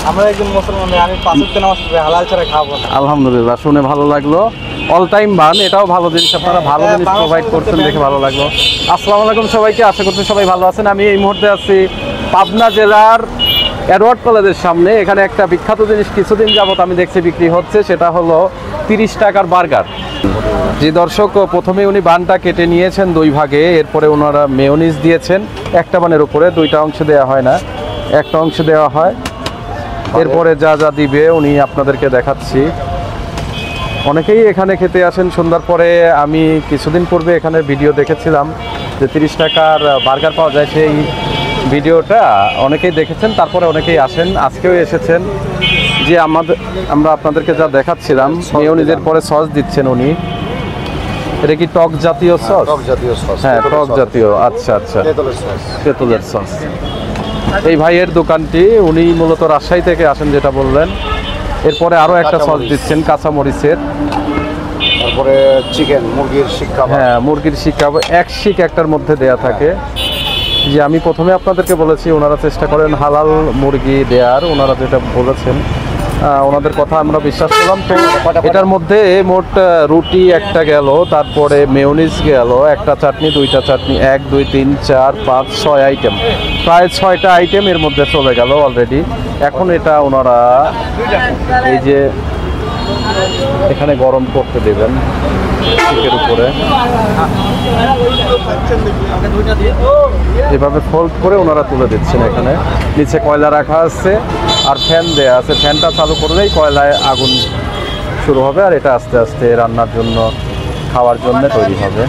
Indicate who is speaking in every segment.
Speaker 1: আমরা একজন মুসলমান, আমি 5 ওয়াক্ত নামাজ পড়ি, হালাল ছাড়া খাবো না।
Speaker 2: আলহামদুলিল্লাহ, শুনে ভালো লাগলো। অল টাইম বান, এটাও ভালো জিনিস, আপনারা ভালো জিনিস প্রোভাইড করছেন, দেখে ভালো লাগলো। আসসালামু আলাইকুম সবাইকে, আশা করছি সবাই ভালো আছেন। আমি এই মুহূর্তে আছি পাবনা জেলার এডওয়ার্ড কলেজের সামনে। এখানে একটা বিখ্যাত জিনিস কিছুদিন যাবত আমি দেখছি বিক্রি হচ্ছে, সেটা হলো 30 টাকার বার্গার। যে দর্শক, প্রথমে উনি বানটা কেটে নিয়েছেন 2 ভাগে, এরপরে ওনারা মেয়োনিজ দিয়েছেন একটা বানের উপরে, 2টা অংশ দেওয়া হয় না, একটা অংশ দেওয়া হয়। এরপরে যা যা দিবে উনি আপনাদেরকে দেখাচ্ছি। অনেকেই এখানে খেতে আসেন সন্ধ্যার পরে। আমি কিছুদিন পূর্বে এখানে ভিডিও দেখেছিলাম যে 30 টাকার বার্গার পাওয়া যায়, সেই ভিডিওটা অনেকেই দেখেছেন, তারপরে অনেকেই আসেন, আজকেও এসেছেন। যে আমরা আপনাদেরকে যা দেখাচ্ছিলাম, মেয়োনিজের পরে সস দিচ্ছেন উনি। এটা কি টক জাতীয় সস?
Speaker 3: টক জাতীয় সস।
Speaker 2: হ্যাঁ, টক জাতীয়। আচ্ছা আচ্ছা,
Speaker 3: তেঁতুলের সস।
Speaker 2: তেঁতুলের সস। এই ভাইয়ের দোকানটি, উনি মূলত রাজশাহী থেকে আসেন যেটা বললেন। এরপরে আরও একটা সস দিচ্ছেন কাঁচামরিচের।
Speaker 3: তারপরে চিকেন, মুরগির শিক কাবাব।
Speaker 2: হ্যাঁ, মুরগির শিক কাবাব, এক শিক একটার মধ্যে দেয়া থাকে। যে আমি প্রথমে আপনাদেরকে বলেছি, ওনারা চেষ্টা করেন হালাল মুরগি দেওয়ার, ওনারা যেটা বলেছেন ওনাদের কথা আমরা বিশ্বাস করলাম। তো এটার মধ্যে মোট রুটি একটা গেল, তারপরে মেয়োনিজ গেল, একটা চাটনি, 2টা চাটনি, 1 2 3 4 5 6 আইটেম, প্রায় 6টা আইটেম এর মধ্যে চলে গেল অলরেডি। এখন এটা ওনারা এই যে এখানে গরম করতে দেবেন শিকের উপরে, এভাবে ফোল্ড করে ওনারা তুলে দিচ্ছেন। এখানে নিচে কয়লা রাখা আছে আর ফ্যান দেয়া আছে, ফ্যানটা চালু করলেই কয়লায় আগুন শুরু হবে, আর এটা আস্তে আস্তে রান্নার জন্য, খাওয়ার জন্য তৈরি হবে।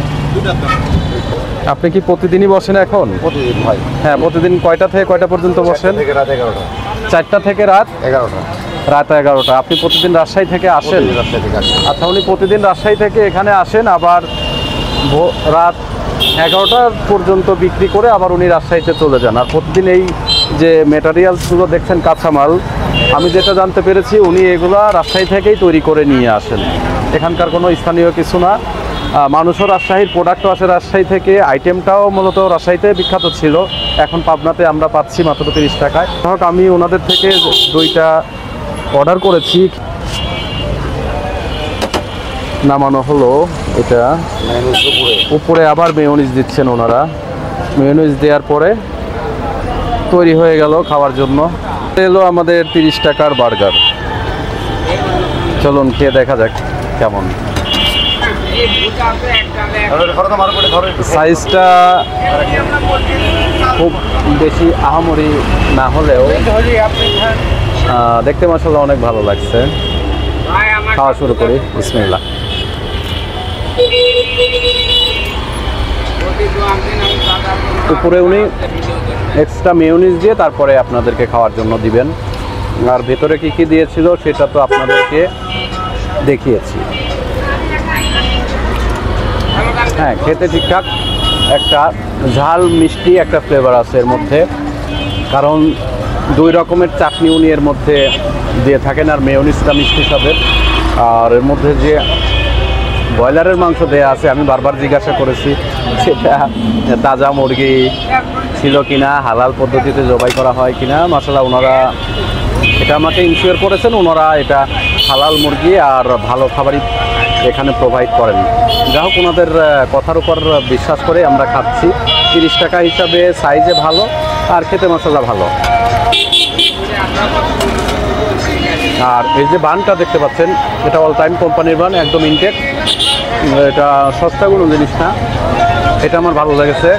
Speaker 2: আপনি কি প্রতিদিনই বসেন এখন?
Speaker 3: প্রতিদিন ভাই।
Speaker 2: হ্যাঁ, প্রতিদিন কয়টা থেকে কয়টা পর্যন্ত বসেন?
Speaker 3: 4টা থেকে রাত 11টা।
Speaker 2: 4টা থেকে রাত
Speaker 3: 11টা।
Speaker 2: রাত 11টা। আপনি প্রতিদিন রাজশাহী থেকে আসেন?
Speaker 3: রাজশাহী থেকে আসি।
Speaker 2: আচ্ছা, উনি প্রতিদিন রাজশাহী থেকে এখানে আসেন, আবার রাত 11টা পর্যন্ত বিক্রি করে আবার উনি রাজশাহীতে চলে যান। আর প্রতিদিন এই যে মেটেরিয়ালসগুলো দেখছেন, কাঁচামাল, আমি যেটা জানতে পেরেছি উনি এগুলা রাজশাহী থেকেই তৈরি করে নিয়ে আসেন। এখানকার কোনো স্থানীয় কিছু না, মানুষও রাজশাহীর, প্রোডাক্টও আসে রাজশাহী থেকে, আইটেমটাও মূলত রাজশাহীতে বিখ্যাত ছিল, এখন পাবনাতে আমরা পাচ্ছি মাত্র 30 টাকায়। হোক, আমি ওনাদের থেকে 2টা অর্ডার করেছি। নামানো হলো এটা, উপরে আবার মেয়োনিজ দিচ্ছেন ওনারা। মেয়োনিজ দেওয়ার পরে তৈরি হয়ে গেল খাওয়ার জন্য। এলো আমাদের 30 টাকার বার্গার। চলুন খেয়ে দেখা যাক কেমন। সাইজটা খুব বেশি আহামরি না হলেও দেখতে মাশাআল্লাহ অনেক ভালো লাগছে। খাওয়া শুরু করি, বিসমিল্লাহ। উপরে উনি এক্সট্রা মেয়োনিজ দিয়ে তারপরে আপনাদেরকে খাওয়ার জন্য দিবেন। আর ভেতরে কি কি দিয়েছিল সেটা তো আপনাদেরকে দেখিয়েছি। হ্যাঁ, খেতে ঠিকঠাক, একটা ঝাল মিষ্টি একটা ফ্লেভার আছে এর মধ্যে, কারণ 2 রকমের চাটনি উনি এর মধ্যে দিয়ে থাকেন, আর মেয়োনিজটা মিষ্টি স্বাদের। আর এর মধ্যে যে ব্রয়লারের মাংস দেয়া আছে, আমি বারবার জিজ্ঞাসা করেছি সেটা তাজা মুরগি ছিল কিনা, হালাল পদ্ধতিতে জবাই করা হয় কিনা। মাশাআল্লাহ ওনারা এটা আমাকে ইনশিওর করেছেন, ওনারা এটা হালাল মুরগি আর ভালো খাবারই এখানে প্রোভাইড করেন। যাই হোক, ওনাদের কথার উপর বিশ্বাস করে আমরা খাচ্ছি। 30 টাকা হিসাবে সাইজে ভালো, আর খেতে মাশাআল্লাহ ভালো। আর এই যে বানটা দেখতে পাচ্ছেন, এটা অল টাইম কোম্পানির বান, একদম ইনটেক। এটা সস্তা কোনো জিনিস না, এটা আমার ভালো লেগেছে।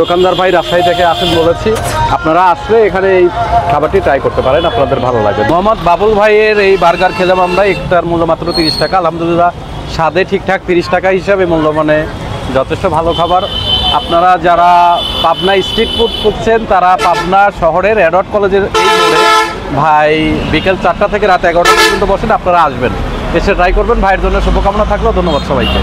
Speaker 2: দোকানদার ভাই রাজশাহী থেকে আসেন বলেছি, আপনারা আসলে এখানে এই খাবারটি ট্রাই করতে পারেন, আপনাদের ভালো লাগবে। মোহাম্মদ বাবুল ভাইয়ের এই বার্গার খেলাম আমরা, একটার মূল্য মাত্র 30 টাকা। আলহামদুলিল্লাহ, স্বাদে ঠিকঠাক, 30 টাকা হিসাবে মূল্য, মানে যথেষ্ট ভালো খাবার। আপনারা যারা পাবনা স্ট্রিট ফুড খুঁজছেন, তারা পাবনা শহরের এডওয়ার্ড কলেজের এই মোড়ে ভাই বিকেল 4টা থেকে রাত 11টা পর্যন্ত বসেন, আপনারা আসবেন, এসে ট্রাই করবেন। ভাইয়ের জন্য শুভকামনা থাকলো, ধন্যবাদ সবাইকে।